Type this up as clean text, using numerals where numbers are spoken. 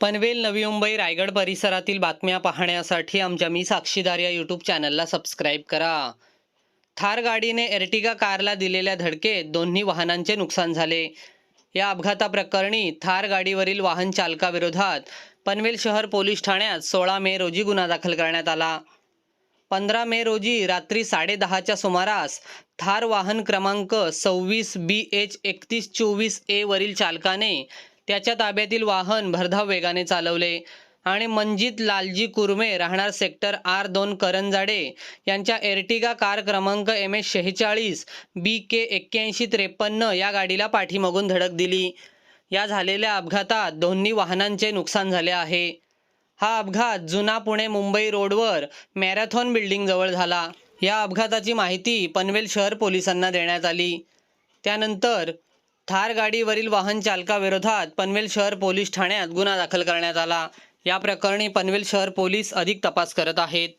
पनवेल, नवी मुंबई, रायगड परिसरातील बातम्या पाहण्यासाठी आमच्या मी साक्षीदार या यूट्यूब चॅनलला सबस्क्राईब करा. थार गाडीने एर्टिगा कारला दिलेल्या धडकेत दोन्ही वाहनांचे नुकसान झाले. या अपघाताप्रकरणी थार गाडीवरील वाहन चालकाविरोधात पनवेल शहर पोलीस ठाण्यात 16 मे रोजी गुन्हा दाखल करण्यात आला. 15 मे रोजी रात्री 10:30च्या सुमारास थार वाहन क्रमांक 26BH3124A वरील चालकाने त्याच्या ताब्यातील वाहन भरधाव वेगाने चालवले आणि मनजित लालजी कुरमे राहणार सेक्टर R2 करंजाडे यांच्या एर्टिगा कार क्रमांक MS46 BK 8153 या गाडीला पाठीमागून धडक दिली. या झालेल्या अपघातात दोन्ही वाहनांचे नुकसान झाले आहे. हा अपघात जुना पुणे मुंबई रोडवर मॅरेथॉन बिल्डिंग जवळ झाला. या अपघाताची माहिती पनवेल शहर पोलिसांना देण्यात आली. त्यानंतर थार गाडीवरील वाहन चालकाविरोधात पनवेल शहर पोलीस ठाण्यात गुन्हा दाखल करण्यात आला. या प्रकरणी पनवेल शहर पोलीस अधिक तपास करत आहेत.